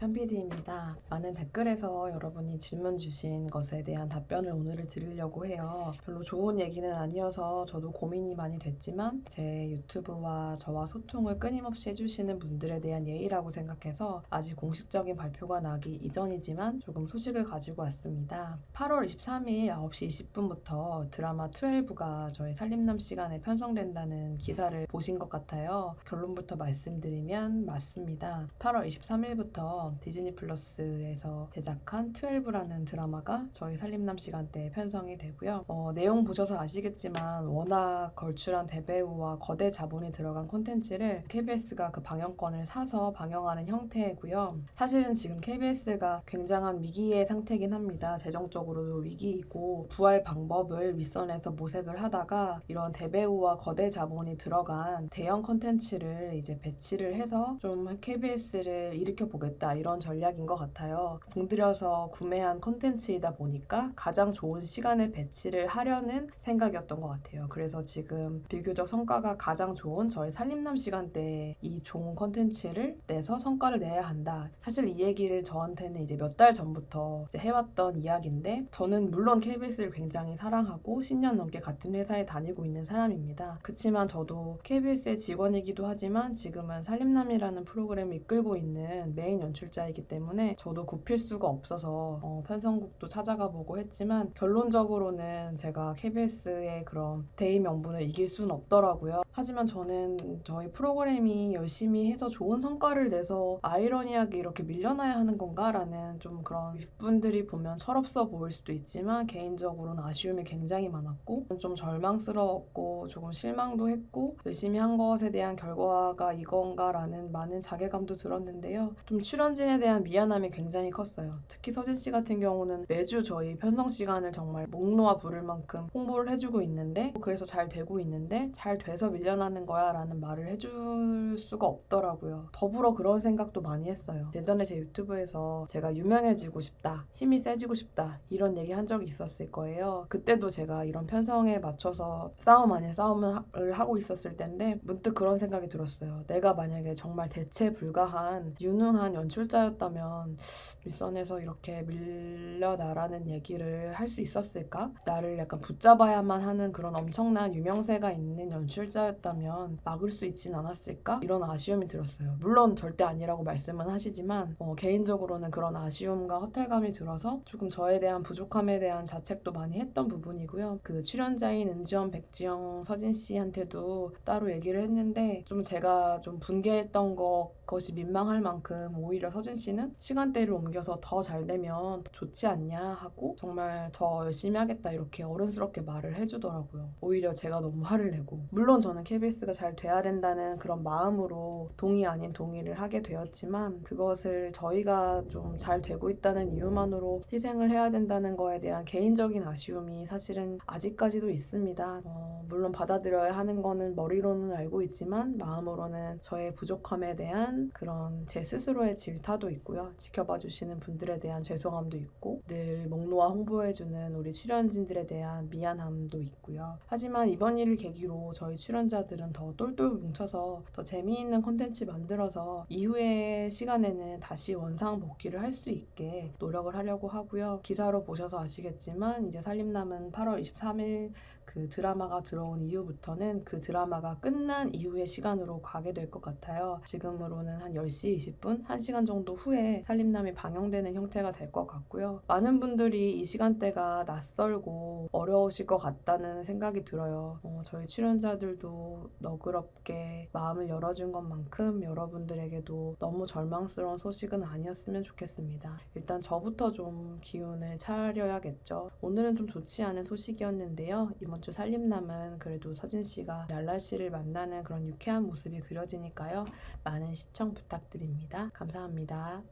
현PD입니다. 많은 댓글에서 여러분이 질문 주신 것에 대한 답변을 오늘 드리려고 해요. 별로 좋은 얘기는 아니어서 저도 고민이 많이 됐지만 제 유튜브와 저와 소통을 끊임없이 해주시는 분들에 대한 예의라고 생각해서 아직 공식적인 발표가 나기 이전이지만 조금 소식을 가지고 왔습니다. 8월 23일 9시 20분부터 드라마 12가 저희 살림남 시간에 편성된다는 기사를 보신 것 같아요. 결론부터 말씀드리면 맞습니다. 8월 23일부터 디즈니 플러스에서 제작한 12라는 드라마가 저희 살림남 시간대에 편성이 되고요. 내용 보셔서 아시겠지만 워낙 걸출한 대배우와 거대 자본이 들어간 콘텐츠를 KBS가 그 방영권을 사서 방영하는 형태고요. 사실은 지금 KBS가 굉장한 위기의 상태긴 합니다. 재정적으로도 위기이고 부활 방법을 윗선에서 모색을 하다가 이런 대배우와 거대 자본이 들어간 대형 콘텐츠를 이제 배치를 해서 좀 KBS를 일으켜 보겠다 이런 전략인 것 같아요. 공들여서 구매한 콘텐츠이다 보니까 가장 좋은 시간에 배치를 하려는 생각이었던 것 같아요. 그래서 지금 비교적 성과가 가장 좋은 저희 살림남 시간대에 이 좋은 콘텐츠를 내서 성과를 내야 한다. 사실 이 얘기를 저한테는 이제 몇 달 전부터 이제 해왔던 이야기인데 저는 물론 KBS를 굉장히 사랑하고 10년 넘게 같은 회사에 다니고 있는 사람입니다. 그치만 저도 KBS의 직원이기도 하지만 지금은 살림남이라는 프로그램을 이끌고 있는 메인 연출자이기 때문에 저도 굽힐 수가 없어서 편성국도 찾아가 보고 했지만 결론적으로는 제가 KBS의 그런 대의 명분을 이길 수는 없더라고요. 하지만 저는 저희 프로그램이 열심히 해서 좋은 성과를 내서 아이러니하게 이렇게 밀려나야 하는 건가라는 좀 그런 윗분들이 보면 철없어 보일 수도 있지만 개인적으로는 아쉬움이 굉장히 많았고 좀 절망스러웠고 조금 실망도 했고 열심히 한 것에 대한 결과가 이건가라는 많은 자괴감도 들었는데요. 좀 출연진에 대한 미안함이 굉장히 컸어요. 특히 서진 씨 같은 경우는 매주 저희 편성 시간을 정말 목 놓아 부를 만큼 홍보를 해주고 있는데 그래서 잘 되고 있는데 잘 돼서 밀려나는 거야 라는 말을 해줄 수가 없더라고요. 더불어 그런 생각도 많이 했어요. 예전에 제 유튜브에서 제가 유명해지고 싶다, 힘이 세지고 싶다 이런 얘기 한 적이 있었을 거예요. 그때도 제가 이런 편성에 맞춰서 싸움 아닌 싸움을 하고 있었을 텐데 문득 그런 생각이 들었어요. 내가 만약에 정말 대체 불가한 유능한 연출자였다면 윗선에서 이렇게 밀려나라는 얘기를 할 수 있었을까? 나를 약간 붙잡아야만 하는 그런 엄청난 유명세가 있는 연출자였다면 막을 수 있진 않았을까? 이런 아쉬움이 들었어요. 물론 절대 아니라고 말씀은 하시지만 개인적으로는 그런 아쉬움과 허탈감이 들어서 조금 저에 대한 부족함에 대한 자책도 많이 했던 부분이고요. 그 출연자인 은지원, 백지영, 서진 씨한테도 따로 얘기를 했는데 좀 제가 좀 분개했던 것이 민망할 만큼 오히려 서진 씨는 시간대를 옮겨서 더 잘 되면 좋지 않냐 하고 정말 더 열심히 하겠다 이렇게 어른스럽게 말을 해주더라고요. 오히려 제가 너무 화를 내고 물론 저는 KBS가 잘 돼야 된다는 그런 마음으로 동의 아닌 동의를 하게 되었지만 그것을 저희가 좀 잘 되고 있다는 이유만으로 희생을 해야 된다는 거에 대한 개인적인 아쉬움이 사실은 아직까지도 있습니다. 물론 받아들여야 하는 거는 머리로는 알고 있지만 마음으로는 저의 부족함에 대한 그런 제 스스로의 질타도 있고요. 지켜봐 주시는 분들에 대한 죄송함도 있고 늘 목 놓아 홍보해주는 우리 출연진들에 대한 미안함도 있고요. 하지만 이번 일을 계기로 저희 출연자들은 더 똘똘 뭉쳐서 더 재미있는 콘텐츠 만들어서 이후의 시간에는 다시 원상 복귀를 할 수 있게 노력을 하려고 하고요. 기사로 보셔서 아시겠지만 이제 살림남은 8월 23일 그 드라마가 들어온 이후부터는 그 드라마가 끝난 이후의 시간으로 가게 될 것 같아요. 지금으로는 한 10시 20분, 1시간 정도 후에 살림남이 방영되는 형태가 될 것 같고요. 많은 분들이 이 시간대가 낯설고 어려우실 것 같다는 생각이 들어요. 저희 출연자들도 너그럽게 마음을 열어준 것만큼 여러분들에게도 너무 절망스러운 소식은 아니었으면 좋겠습니다. 일단 저부터 좀 기운을 차려야겠죠. 오늘은 좀 좋지 않은 소식이었는데요. 이번 주 살림남은 그래도 서진 씨가 랄라 씨를 만나는 그런 유쾌한 모습이 그려지니까요. 많은 시청 부탁드립니다. 감사합니다.